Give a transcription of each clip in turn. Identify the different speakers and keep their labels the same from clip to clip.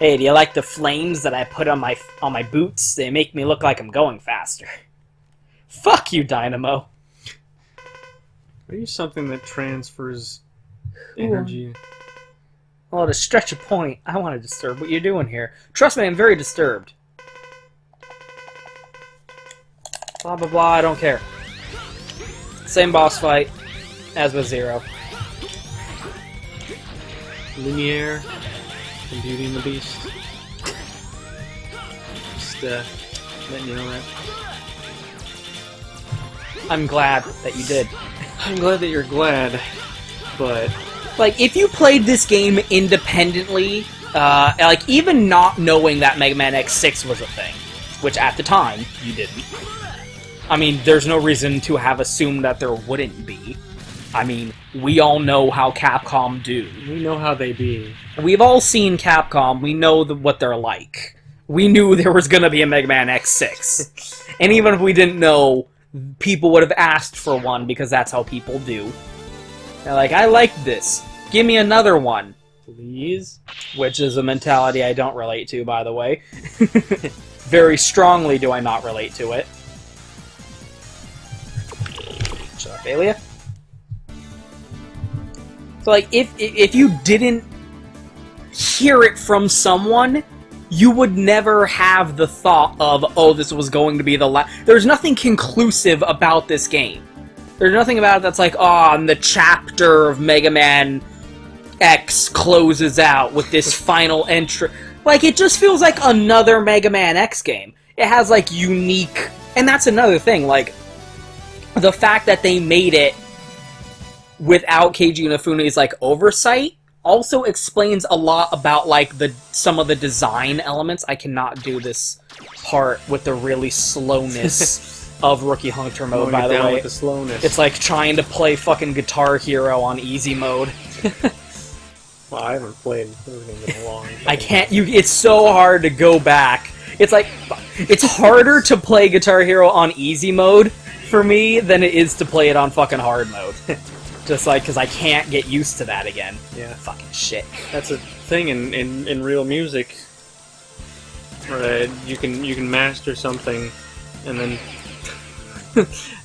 Speaker 1: Hey, do you like the flames that I put on my boots? They make me look like I'm going faster. Fuck you, Dynamo.
Speaker 2: Are you something that transfers energy?
Speaker 1: Well, to stretch a point, I want to disturb what you're doing here. Trust me, I'm very disturbed. Blah, blah, blah, I don't care. Same boss fight as with Zero.
Speaker 2: Lumiere from Beauty and the Beast. Just letting you know that.
Speaker 1: I'm glad that you did.
Speaker 2: I'm glad that you're glad, but...
Speaker 1: Like, if you played this game independently, like, even not knowing that Mega Man X6 was a thing, which at the time, you didn't. I mean, there's no reason to have assumed that there wouldn't be. I mean, we all know how Capcom do.
Speaker 2: We know how they be.
Speaker 1: We've all seen Capcom. We know what they're like. We knew there was gonna be a Mega Man X6. And even if we didn't know, people would have asked for one, because that's how people do. They're like, I like this. Give me another one.
Speaker 2: Please?
Speaker 1: Which is a mentality I don't relate to, by the way. Very strongly do I not relate to it. Shut up, Alia. So, like, if you didn't hear it from someone, you would never have the thought of, oh, this was going to be the last... There's nothing conclusive about this game. There's nothing about it that's like, oh, and the chapter of Mega Man X closes out with this final entry. Like, it just feels like another Mega Man X game. It has, like, unique... And that's another thing, like, the fact that they made it without Kaiji Inafune's, like, oversight also explains a lot about, like, some of the design elements. I cannot do this part with the really slowness of Rookie Hunter mode, by the way.
Speaker 2: With the slowness.
Speaker 1: It's like trying to play fucking Guitar Hero on easy mode.
Speaker 2: Well, I haven't played everything in a long time.
Speaker 1: I can't, it's so hard to go back. It's like, it's harder to play Guitar Hero on easy mode for me than it is to play it on fucking hard mode. Just like, because I can't get used to that again.
Speaker 2: Yeah.
Speaker 1: Fucking shit.
Speaker 2: That's a thing in real music, where you can master something, and then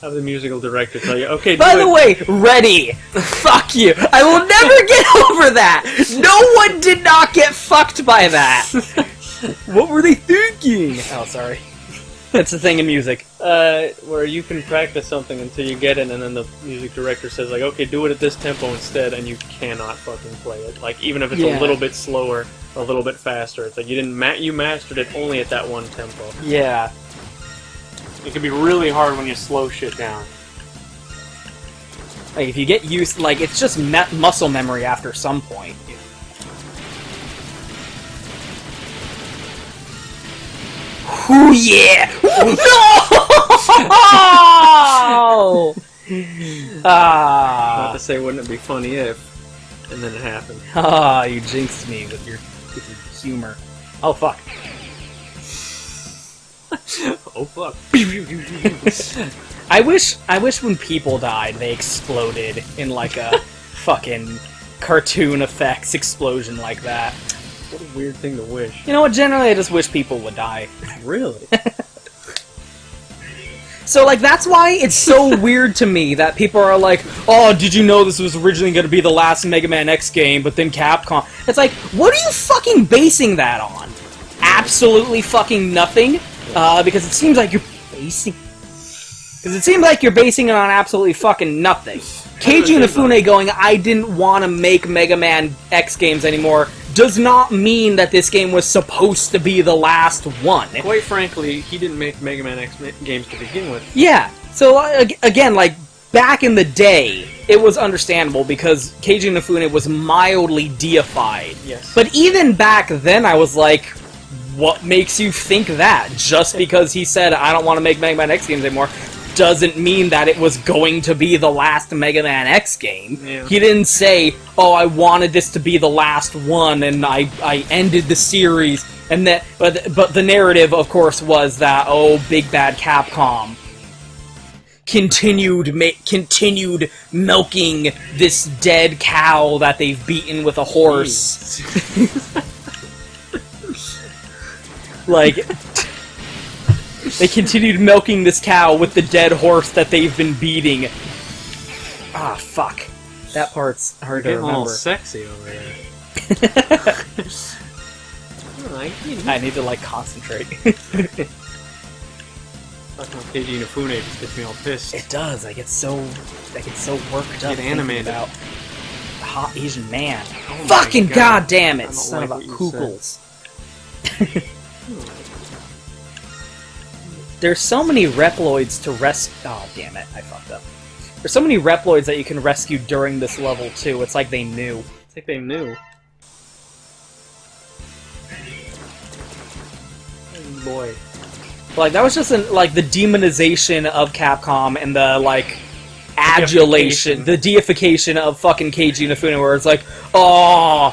Speaker 2: have the musical director tell you, okay,
Speaker 1: By the way, ready! Fuck you! I will never get over that! No one did not get fucked by that! What were they thinking? Oh, sorry. That's the thing in music.
Speaker 2: Where you can practice something until you get it, and then the music director says, like, okay, do it at this tempo instead, and you cannot fucking play it. Like, even if it's a little bit slower, or a little bit faster, it's like, you mastered it only at that one tempo.
Speaker 1: Yeah.
Speaker 2: It can be really hard when you slow shit down.
Speaker 1: Like, if you get used... Like, it's just muscle memory after some point. Ooh, yeah! No!
Speaker 2: Not to say, wouldn't it be funny if, and then it happened.
Speaker 1: Ah, you jinxed me with your humor. Oh, fuck.
Speaker 2: Oh, fuck.
Speaker 1: I wish when people died, they exploded in, like, a fucking cartoon effects explosion like that.
Speaker 2: What a weird thing to wish.
Speaker 1: You know what, generally I just wish people would die.
Speaker 2: Really?
Speaker 1: So, like, that's why it's so weird to me that people are like, oh, did you know this was originally going to be the last Mega Man X game, but then Capcom... It's like, what are you fucking basing that on? Absolutely fucking nothing? Because it seems like you're basing... Because it seems like you're basing it on absolutely fucking nothing. Kaiji Inafune going, I didn't want to make Mega Man X games anymore, does not mean that this game was supposed to be the last one.
Speaker 2: Quite frankly, he didn't make Mega Man X games to begin with.
Speaker 1: Yeah. So, again, like, back in the day, it was understandable because Kaiji Inafune was mildly deified.
Speaker 2: Yes.
Speaker 1: But even back then, I was like, what makes you think that? Just because he said, I don't want to make Mega Man X games anymore, doesn't mean that it was going to be the last Mega Man X game.
Speaker 2: Yeah.
Speaker 1: He didn't say, oh, I wanted this to be the last one, and I ended the series, and that, but the narrative, of course, was that, oh, big bad Capcom continued milking this dead cow that they've beaten with a horse. Like, they continued milking this cow with the dead horse that they've been beating. Ah, fuck. That part's hard to remember.
Speaker 2: Getting a little sexy over there.
Speaker 1: I need to, like, concentrate.
Speaker 2: Fucking Kaiji Inafune just gets me all pissed.
Speaker 1: It does. I get so worked up.
Speaker 2: Get animated.
Speaker 1: About a hot Asian man.
Speaker 2: Oh
Speaker 1: Fucking
Speaker 2: God.
Speaker 1: goddamn it,
Speaker 2: I don't
Speaker 1: son
Speaker 2: like
Speaker 1: of a
Speaker 2: what you
Speaker 1: kookles. There's so many Reploids to rescue. Oh, damn it. I fucked up. There's so many Reploids that you can rescue during this level, too. It's like they knew.
Speaker 2: It's like they knew. Oh boy.
Speaker 1: Like, that was just, like, the demonization of Capcom and the, like, adulation, the deification of fucking Kaiji Inafune, where it's like, oh,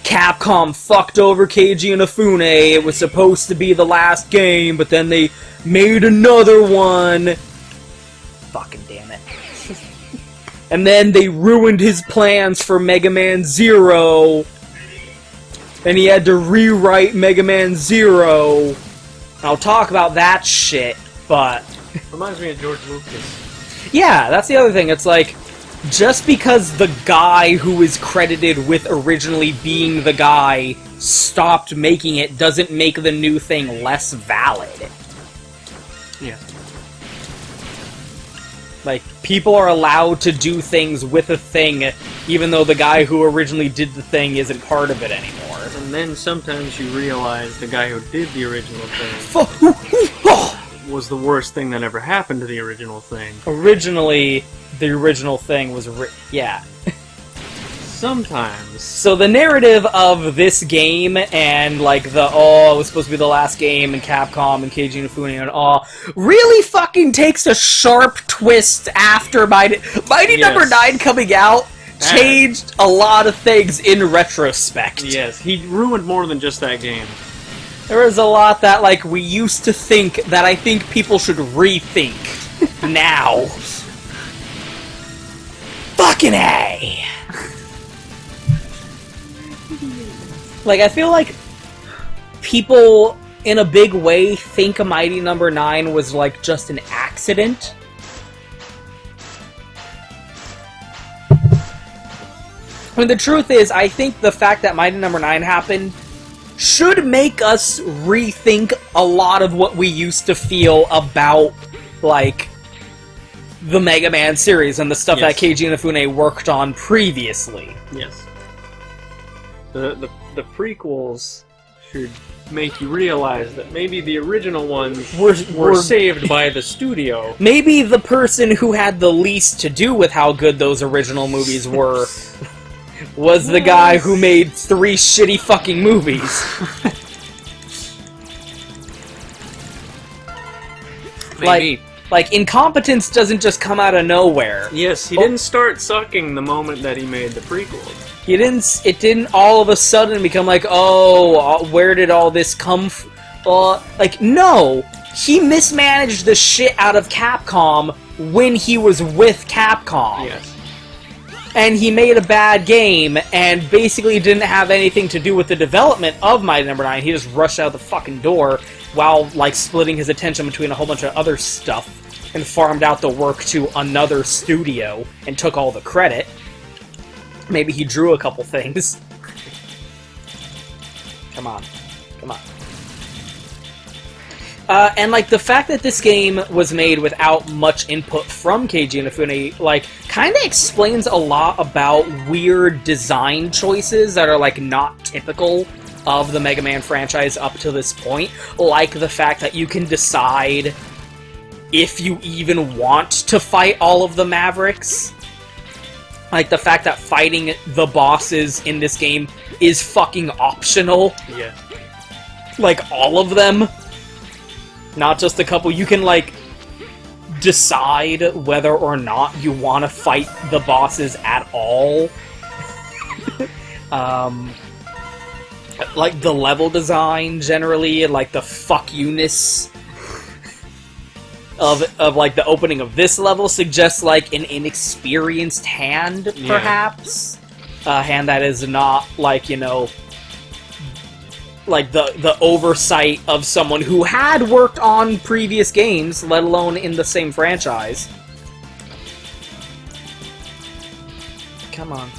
Speaker 1: Capcom fucked over Kaiji Inafune. It was supposed to be the last game, but then they made another one. Fucking damn it. And then they ruined his plans for Mega Man Zero. And he had to rewrite Mega Man Zero. I'll talk about that shit, but...
Speaker 2: Reminds me of George Lucas.
Speaker 1: Yeah, that's the other thing. It's like, just because the guy who is credited with originally being the guy stopped making it doesn't make the new thing less valid.
Speaker 2: Yeah.
Speaker 1: Like, people are allowed to do things with a thing, even though the guy who originally did the thing isn't part of it anymore.
Speaker 2: And then sometimes you realize the guy who did the original thing was the worst thing that ever happened to the original thing.
Speaker 1: Originally, the original thing was... yeah.
Speaker 2: Sometimes.
Speaker 1: So the narrative of this game and, like, the, oh, it was supposed to be the last game, and Capcom and Keiji Inafune and all, really fucking takes a sharp twist after Mighty Number 9 coming out. Changed a lot of things in retrospect.
Speaker 2: Yes, he ruined more than just that game.
Speaker 1: There was a lot that, like, we used to think that I think people should rethink now. Fucking A! Like, I feel like people, in a big way, think Mighty Number 9 was, like, just an accident. I mean, the truth is, I think the fact that Mighty Number 9 happened should make us rethink a lot of what we used to feel about, like, the Mega Man series and the stuff that Keiji Inafune worked on previously.
Speaker 2: Yes. The prequels should make you realize that maybe the original ones were saved by the studio.
Speaker 1: Maybe the person who had the least to do with how good those original movies were was the guy who made 3 shitty fucking movies.
Speaker 2: Maybe.
Speaker 1: Like, incompetence doesn't just come out of nowhere.
Speaker 2: Yes, he didn't start sucking the moment that he made the prequels.
Speaker 1: It didn't all of a sudden become like, oh, where did all this come from? Like, no! He mismanaged the shit out of Capcom when he was with Capcom.
Speaker 2: Yes.
Speaker 1: And he made a bad game, and basically didn't have anything to do with the development of Mighty Number 9. He just rushed out the fucking door while, like, splitting his attention between a whole bunch of other stuff, and farmed out the work to another studio, and took all the credit. Maybe he drew a couple things. Come on. Come on. And, like, the fact that this game was made without much input from Keiji Inafune, like, kind of explains a lot about weird design choices that are, like, not typical of the Mega Man franchise up to this point. Like the fact that you can decide if you even want to fight all of the Mavericks. Like, the fact that fighting the bosses in this game is fucking optional.
Speaker 2: Yeah.
Speaker 1: Like, all of them. Not just a couple. You can, like, decide whether or not you want to fight the bosses at all. Like, the level design, generally, and, like, the fuck you-ness of, like, the opening of this level suggests, like, an inexperienced hand, perhaps. A hand that is not, like, you know, like the oversight of someone who had worked on previous games, let alone in the same franchise. Come on.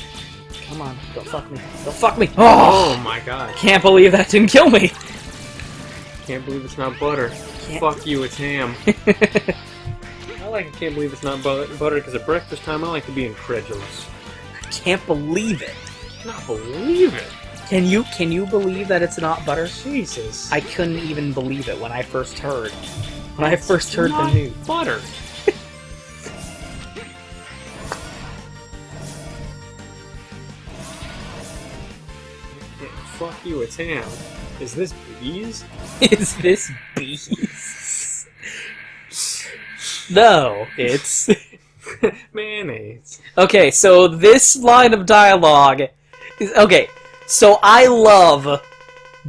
Speaker 1: Come on. Don't fuck me. Don't fuck me.
Speaker 2: Oh my god.
Speaker 1: Can't believe that didn't kill me.
Speaker 2: Can't believe it's not butter.
Speaker 1: Can't.
Speaker 2: Fuck you, it's ham. I can't believe it's not butter, because at breakfast time I like to be incredulous.
Speaker 1: I can't believe it.
Speaker 2: I cannot believe it.
Speaker 1: Can you believe that it's not butter?
Speaker 2: Jesus.
Speaker 1: I couldn't even believe it when I first heard. When I first heard the news.
Speaker 2: Butter. Fuck you, it's ham. Is this bees?
Speaker 1: Is this bees? No, it's...
Speaker 2: mayonnaise.
Speaker 1: Okay, so this line of dialogue is... Okay, so I love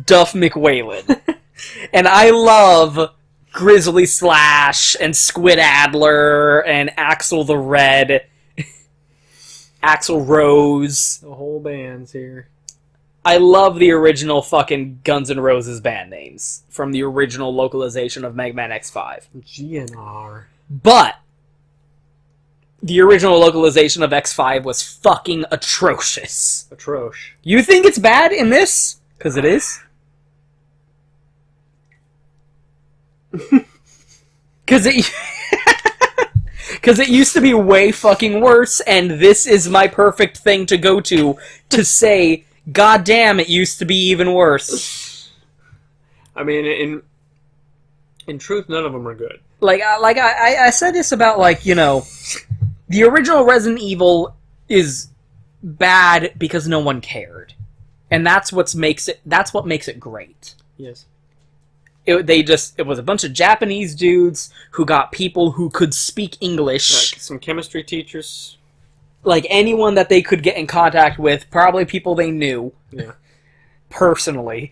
Speaker 1: Duff McWhalen. And I love Grizzly Slash and Squid Adler and Axel the Red. Axl Rose.
Speaker 2: The whole band's here.
Speaker 1: I love the original fucking Guns N' Roses band names from the original localization of Mega Man X5.
Speaker 2: GNR.
Speaker 1: But the original localization of X5 was fucking atrocious.
Speaker 2: Atrosh.
Speaker 1: You think it's bad in this? Because it is. Because it... Because it used to be way fucking worse, and this is my perfect thing to go to say... God damn, it used to be even worse.
Speaker 2: I mean, in truth, none of them are good.
Speaker 1: I said this about, like, you know, the original Resident Evil is bad because no one cared. And that's what makes it great.
Speaker 2: Yes.
Speaker 1: It was a bunch of Japanese dudes who got people who could speak English.
Speaker 2: Like some chemistry teachers.
Speaker 1: Like, anyone that they could get in contact with, probably people they knew.
Speaker 2: Yeah.
Speaker 1: Personally.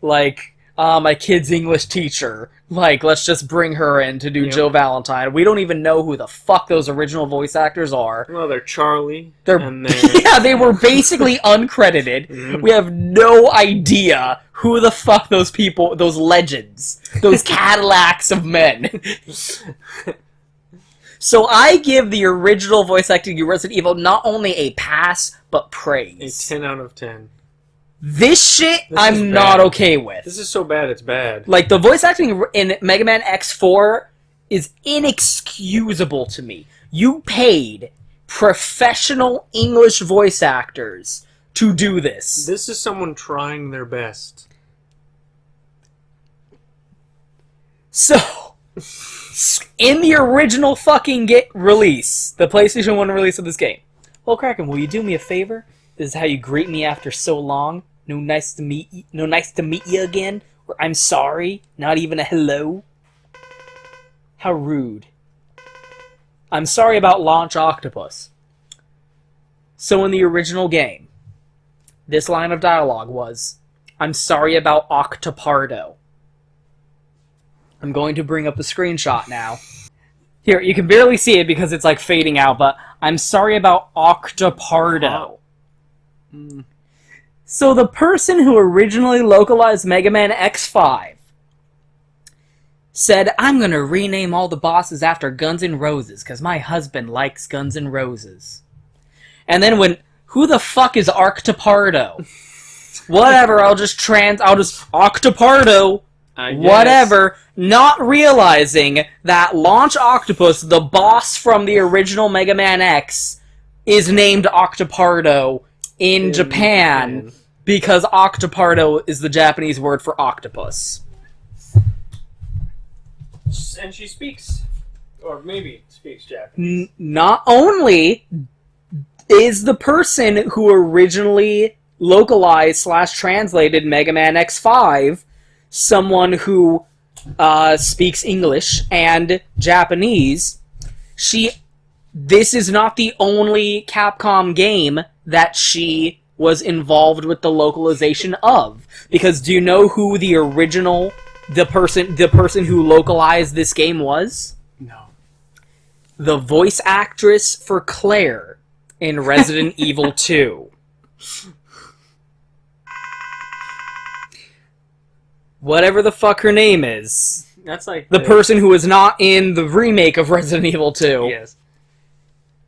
Speaker 1: Like, my kid's English teacher. Like, let's just bring her in to do Jill Valentine. We don't even know who the fuck those original voice actors are.
Speaker 2: Well, they're Charlie.
Speaker 1: Yeah, they were basically uncredited. Mm-hmm. We have no idea who the fuck those people, those legends, those Cadillacs of men. So I give the original voice acting of Resident Evil not only a pass, but praise.
Speaker 2: A 10 out of 10.
Speaker 1: This shit, I'm not okay with.
Speaker 2: This is so bad, it's bad.
Speaker 1: Like, the voice acting in Mega Man X4 is inexcusable to me. You paid professional English voice actors to do this.
Speaker 2: This is someone trying their best.
Speaker 1: So... in the original fucking release, the PlayStation 1 release of this game. Well, Kraken, will you do me a favor? This is how you greet me after so long. No nice to meet you again. Or I'm sorry. Not even a hello. How rude. I'm sorry about Launch Octopus. So in the original game, this line of dialogue was, I'm sorry about Octopardo. I'm going to bring up the screenshot now. Here, you can barely see it because it's like fading out, but I'm sorry about Octopardo. So the person who originally localized Mega Man X5 said, I'm gonna rename all the bosses after Guns N' Roses, because my husband likes Guns N' Roses. And then who the fuck is Octopardo? Whatever, I'll just Octopardo. Whatever, not realizing that Launch Octopus, the boss from the original Mega Man X, is named Octopardo in Japan because Octopardo is the Japanese word for octopus.
Speaker 2: And she speaks, or maybe speaks Japanese.
Speaker 1: Not only is the person who originally localized / translated Mega Man X5 someone who speaks English and Japanese, this is not the only Capcom game that she was involved with the localization of. Because do you know who the original, the person who localized this game was?
Speaker 2: No.
Speaker 1: The voice actress for Claire in Resident Evil 2. whatever the fuck her name is.
Speaker 2: That's like
Speaker 1: the person who is not in the remake of Resident Evil 2.
Speaker 2: Yes.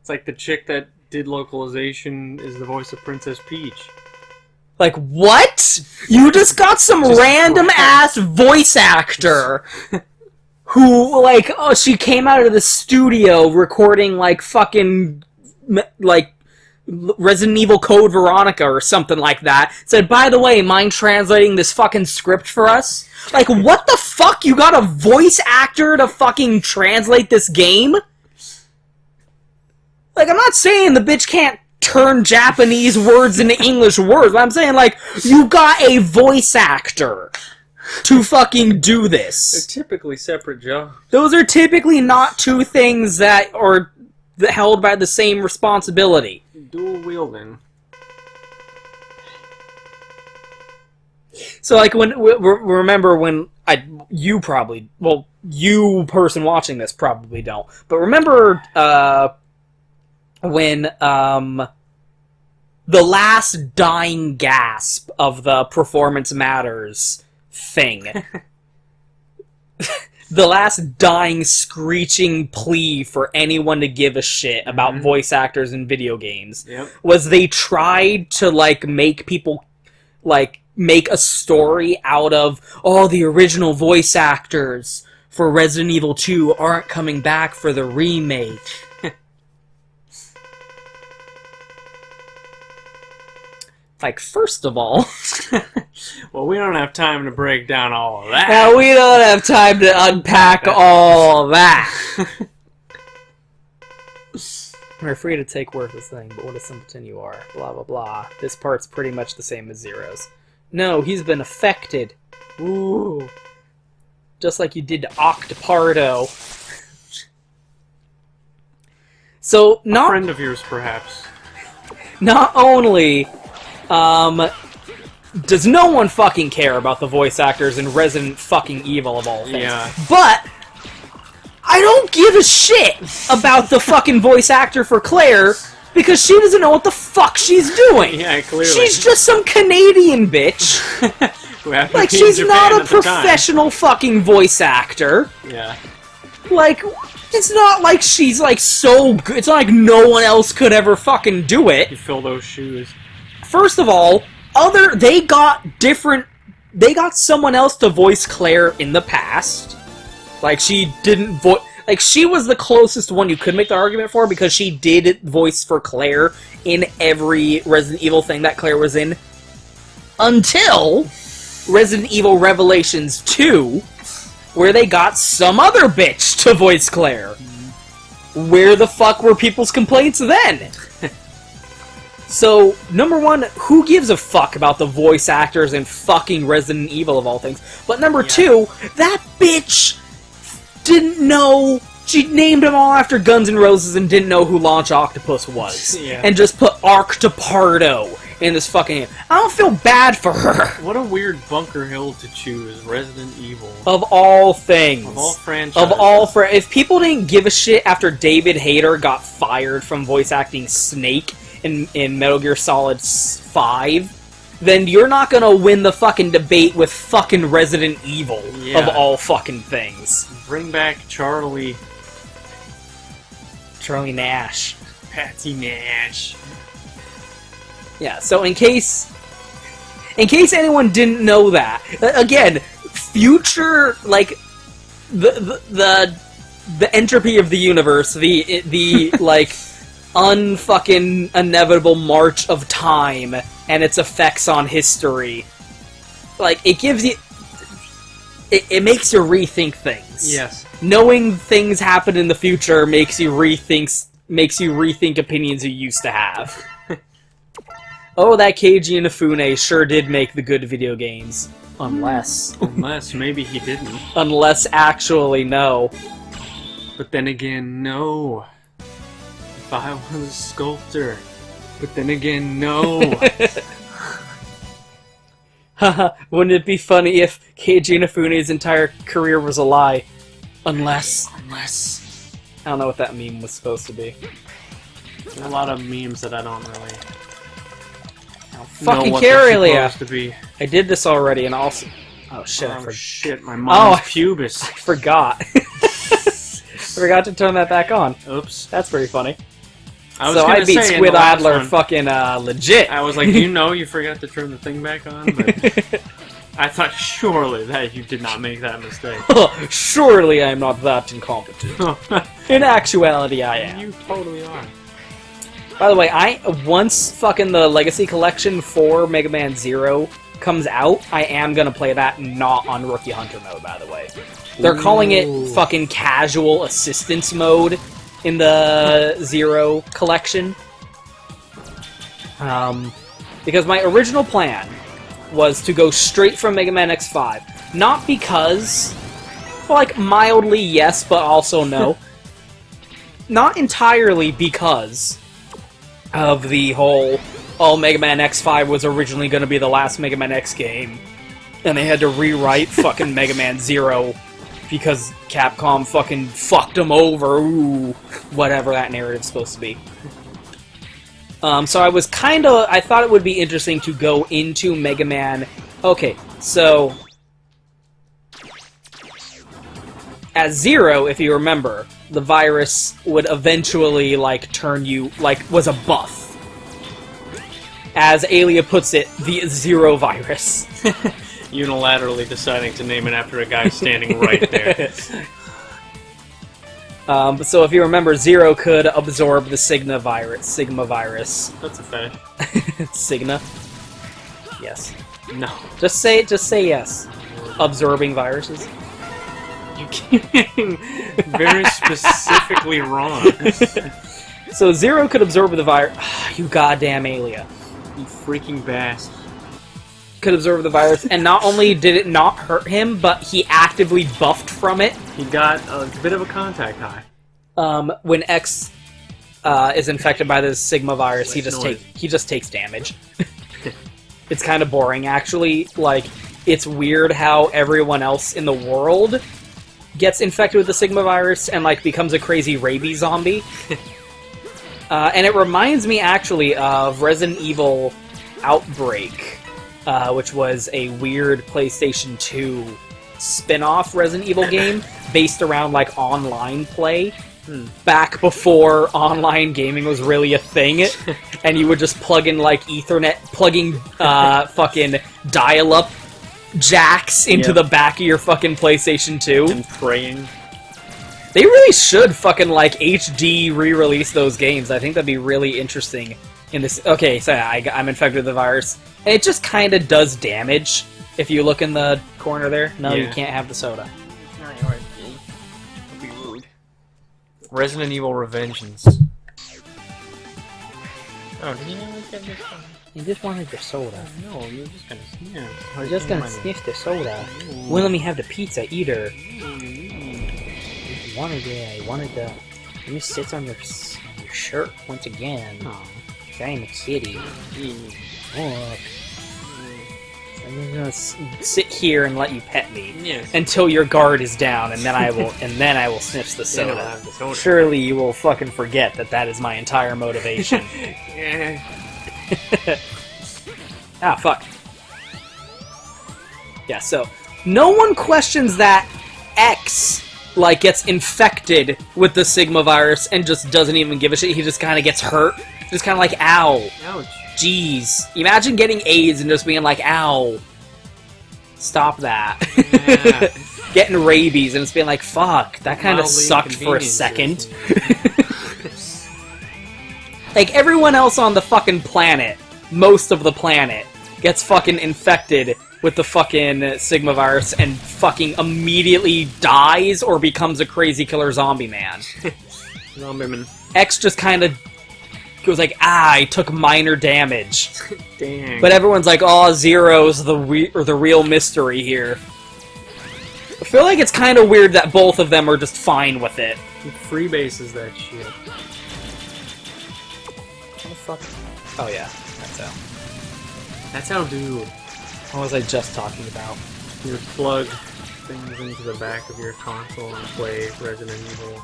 Speaker 2: It's like the chick that did localization is the voice of Princess Peach.
Speaker 1: Like, what? You just got some random-ass voice actor who, like, oh, she came out of the studio recording, like, fucking, like, Resident Evil Code Veronica or something like that. Said, by the way, mind translating this fucking script for us? Like, what the fuck? You got a voice actor to fucking translate this game? Like, I'm not saying the bitch can't turn Japanese words into English words, but I'm saying, like, you got a voice actor to fucking do this.
Speaker 2: They're typically separate jobs.
Speaker 1: Those are typically not two things that are held by the same responsibility.
Speaker 2: Dual wielding.
Speaker 1: So, like, remember when you probably, well, you person watching this probably don't, but remember, when, the last dying gasp of the Performance Matters thing, the last dying, screeching plea for anyone to give a shit about voice actors in video games, was they tried to, like, make people, like, make a story out of, oh, the original voice actors for Resident Evil 2 aren't coming back for the remake. Like, first of all...
Speaker 2: well, we don't have time to break down all of that.
Speaker 1: Now, we don't have time to unpack all that. We're free to take worthless thing, but what a simpleton you are. Blah, blah, blah. This part's pretty much the same as Zero's. No, he's been affected. Ooh. Just like you did to Octopardo. So,
Speaker 2: a friend of yours, perhaps.
Speaker 1: Not only... does no one fucking care about the voice actors in Resident fucking Evil of all things.
Speaker 2: Yeah.
Speaker 1: But I don't give a shit about the fucking voice actor for Claire because she doesn't know what the fuck she's doing.
Speaker 2: Yeah, clearly.
Speaker 1: She's just some Canadian bitch. Like, she's not a professional fucking voice actor.
Speaker 2: Yeah.
Speaker 1: Like, it's not like she's, like, so good. It's not like no one else could ever fucking do it.
Speaker 2: You fill those shoes.
Speaker 1: First of all, they got someone else to voice Claire in the past. Like, she didn't like, she was the closest one you could make the argument for, because she did voice for Claire in every Resident Evil thing that Claire was in. Until Resident Evil Revelations 2, where they got some other bitch to voice Claire. Where the fuck were people's complaints then? So, number one, who gives a fuck about the voice actors in fucking Resident Evil of all things? But number two, that bitch didn't know... She named them all after Guns N' Roses and didn't know who Launch Octopus was.
Speaker 2: Yeah.
Speaker 1: And just put Octopardo in this fucking... I don't feel bad for her.
Speaker 2: What a weird Bunker Hill to choose, Resident Evil.
Speaker 1: Of all things.
Speaker 2: Of all franchises.
Speaker 1: Of all if people didn't give a shit after David Hayter got fired from voice acting Snake in Metal Gear Solid 5, then you're not gonna win the fucking debate with fucking Resident Evil of all fucking things.
Speaker 2: Bring back Charlie
Speaker 1: Nash.
Speaker 2: Patsy Nash.
Speaker 1: Yeah, so in case anyone didn't know that, again, future, like, the entropy of the universe, the like, unfucking inevitable march of time and its effects on history, like, it gives you... It makes you rethink things.
Speaker 2: Yes.
Speaker 1: Knowing things happen in the future makes you rethink opinions you used to have. Oh, that Kaiji Inafune sure did make the good video games. Unless
Speaker 2: maybe he didn't.
Speaker 1: Unless actually, no.
Speaker 2: But then again, no. If I was a sculptor. But then again, no.
Speaker 1: Haha, wouldn't it be funny if Kaiji Inafune's entire career was a lie? Unless... I don't know what that meme was supposed to be.
Speaker 2: A lot of memes that I don't really...
Speaker 1: Fucking care, Leah! I did this already, and also... Oh shit!
Speaker 2: Oh shit! My mom's pubis.
Speaker 1: I forgot. I forgot to turn that back on.
Speaker 2: Oops.
Speaker 1: That's pretty funny.
Speaker 2: I
Speaker 1: beat Squid Adler fucking legit.
Speaker 2: I was like, do you know you forgot to turn the thing back on? But I thought surely that you did not make that mistake.
Speaker 1: Surely I am not that incompetent. In actuality, I am.
Speaker 2: You totally are.
Speaker 1: By the way, once fucking the Legacy Collection for Mega Man Zero comes out, I am gonna play that not on Rookie Hunter mode, by the way. They're calling it fucking Casual Assistance mode in the Zero Collection. Because my original plan was to go straight from Mega Man X5. Not because... well, like, mildly yes, but also no. Not entirely because of the whole, oh, Mega Man X5 was originally going to be the last Mega Man X game, and they had to rewrite fucking Mega Man Zero because Capcom fucking fucked them over, ooh, whatever that narrative's supposed to be. So I thought it would be interesting to go into Mega Man. Okay, so as Zero, if you remember, the virus would eventually, like, turn you, like, was a buff. As Alia puts it, the Zero virus.
Speaker 2: Unilaterally deciding to name it after a guy standing right there.
Speaker 1: So if you remember, Zero could absorb the Sigma virus.
Speaker 2: That's a fetish.
Speaker 1: Sigma? Yes.
Speaker 2: No.
Speaker 1: Just say yes. Absorbing viruses.
Speaker 2: You keep getting very specifically wrong.
Speaker 1: So Zero could absorb the virus. You goddamn Alia.
Speaker 2: You freaking bastard.
Speaker 1: Could absorb the virus, and not only did it not hurt him, but he actively buffed from it.
Speaker 2: He got a bit of a contact high.
Speaker 1: When X is infected by the Sigma virus, he just takes damage. It's kind of boring, actually. Like, it's weird how everyone else in the world gets infected with the Sigma virus and, like, becomes a crazy rabies zombie. And it reminds me, actually, of Resident Evil Outbreak, which was a weird PlayStation 2 spin-off Resident Evil game based around, like, online play. Back before online gaming was really a thing, and you would just plug in, like, Ethernet, plugging fucking dial-up jacks into the back of your fucking PlayStation 2.
Speaker 2: And praying.
Speaker 1: They really should fucking, like, HD re-release those games. I think that'd be really interesting in this. Okay, so I'm infected with the virus. And it just kind of does damage. If you look in the corner there. No, you can't have the soda.
Speaker 2: That'd be rude. Resident Evil Revengeance. Oh, did you not get this one?
Speaker 1: You just wanted the soda.
Speaker 2: No, you're just gonna sniff.
Speaker 1: I was just gonna sniff the soda. Wouldn't let me have the pizza either. I wanted the... Let me sit on your shirt once again.
Speaker 2: Oh.
Speaker 1: I am a kitty. Look. I'm gonna sit here and let you pet me until your guard is down, and then I will sniff the soda. Surely you will fucking forget that is my entire motivation. Ah, fuck. Yeah, so no one questions that X, like, gets infected with the Sigma virus and just doesn't even give a shit. He just kind of gets hurt. Just kind of like, ow.
Speaker 2: Ouch.
Speaker 1: Jeez. Imagine getting AIDS and just being like, ow. Stop that.
Speaker 2: Yeah.
Speaker 1: Getting rabies and just being like, fuck, that kind of sucked for a second. Like, everyone else on the fucking planet, most of the planet, gets fucking infected with the fucking Sigma virus and fucking immediately dies or becomes a crazy killer zombie man.
Speaker 2: Zombie man.
Speaker 1: X just kind of goes like, I took minor damage.
Speaker 2: Dang.
Speaker 1: But everyone's like, oh, Zero's the real mystery here. I feel like it's kind of weird that both of them are just fine with it.
Speaker 2: He freebases that shit.
Speaker 1: What the fuck? Oh yeah,
Speaker 2: That's how, dude.
Speaker 1: What was I just talking about?
Speaker 2: You plug things into the back of your console and play Resident Evil.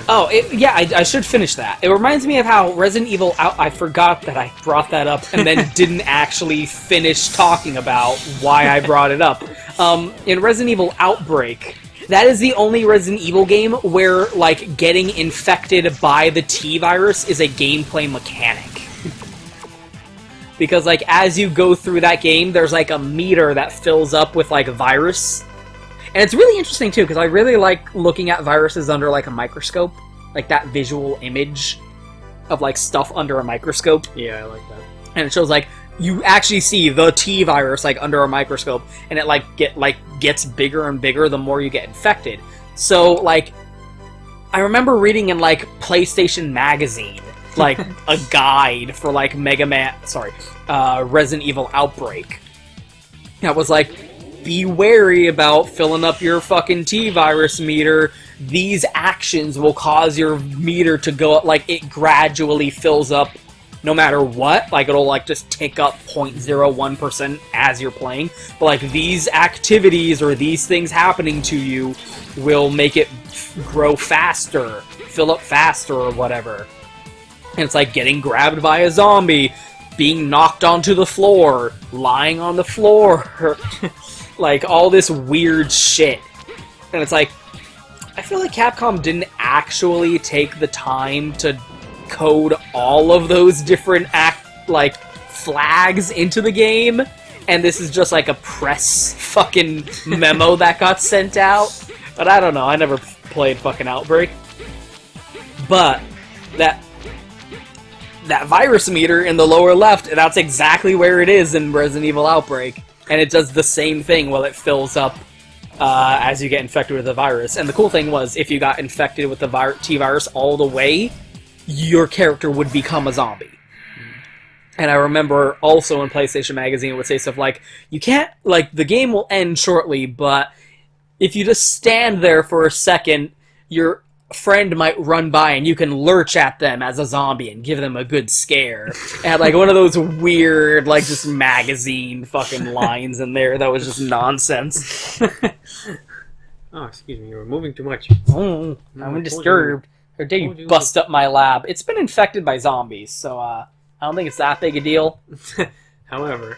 Speaker 1: Oh, yeah, I should finish that. It reminds me of how Resident Evil I forgot that I brought that up and then didn't actually finish talking about why I brought it up. In Resident Evil Outbreak, that is the only Resident Evil game where, like, getting infected by the T-virus is a gameplay mechanic. Because, like, as you go through that game, there's, like, a meter that fills up with, like, virus. And it's really interesting, too, because I really like looking at viruses under, like, a microscope. Like, that visual image of, like, stuff under a microscope.
Speaker 2: Yeah, I like that.
Speaker 1: And it shows, like, you actually see the T-virus, like, under a microscope, and it, gets bigger and bigger the more you get infected. So, like, I remember reading in, like, PlayStation Magazine, like, a guide for, like, Resident Evil Outbreak. That was like, be wary about filling up your fucking T-virus meter. These actions will cause your meter to go up, like, it gradually fills up no matter what. Like, it'll, like, just tick up 0.01% as you're playing. But, like, these activities or these things happening to you will make it grow faster, fill up faster, or whatever. And it's like getting grabbed by a zombie, being knocked onto the floor, lying on the floor, like, all this weird shit. And it's like, I feel like Capcom didn't actually take the time to code all of those different flags into the game, and this is just like a press fucking memo that got sent out. But I don't know, I never played fucking Outbreak. But that virus meter in the lower left, that's exactly where it is in Resident Evil Outbreak. And it does the same thing while it fills up as you get infected with the virus. And the cool thing was, if you got infected with the T-virus all the way, your character would become a zombie. And I remember also in PlayStation Magazine it would say stuff like, you can't, like, the game will end shortly, but if you just stand there for a second, your friend might run by and you can lurch at them as a zombie and give them a good scare. And like one of those weird, like, just magazine fucking lines in there that was just nonsense.
Speaker 2: Oh, excuse me, you were moving too much.
Speaker 1: Oh, I'm disturbed. Or did you bust up my lab? It's been infected by zombies, so I don't think it's that big a deal.
Speaker 2: However,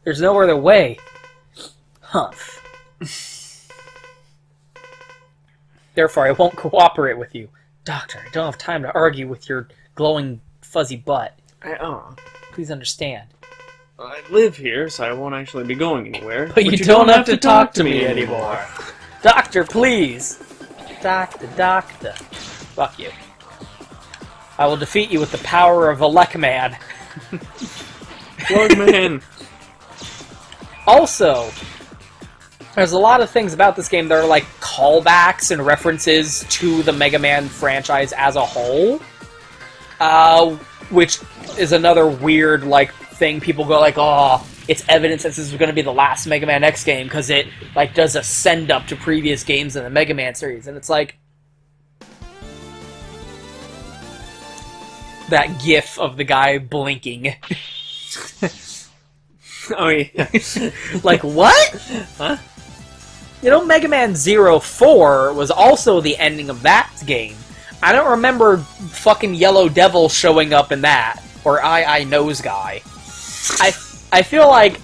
Speaker 1: there's no other way. Humph. Therefore, I won't cooperate with you. Doctor, I don't have time to argue with your glowing, fuzzy butt. Please understand.
Speaker 2: I live here, so I won't actually be going anywhere.
Speaker 1: But you don't have to talk to me anymore. Doctor, please. Doctor. Fuck you. I will defeat you with the power of Megaman.
Speaker 2: Slugman.
Speaker 1: Also, there's a lot of things about this game that are like callbacks and references to the Mega Man franchise as a whole, which is another weird like thing. People go like, "Oh, it's evidence that this is going to be the last Mega Man X game because it like does a send up to previous games in the Mega Man series," and it's like that GIF of the guy blinking.
Speaker 2: Oh yeah.
Speaker 1: Like, what?
Speaker 2: Huh?
Speaker 1: You know, Mega Man 04 was also the ending of that game. I don't remember fucking Yellow Devil showing up in that, or I Nose Guy. I feel like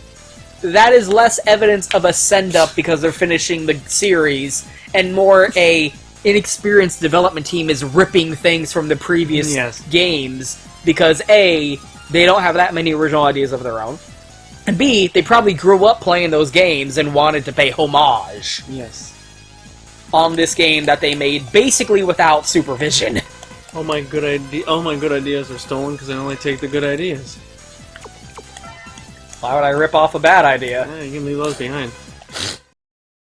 Speaker 1: that is less evidence of a send-up because they're finishing the series, and more a inexperienced development team is ripping things from the previous games, because A, they don't have that many original ideas of their own, and B, they probably grew up playing those games and wanted to pay homage on this game that they made basically without supervision.
Speaker 2: All my good ideas are stolen because I only take the good ideas.
Speaker 1: Why would I rip off a bad idea?
Speaker 2: Yeah, you can leave those behind.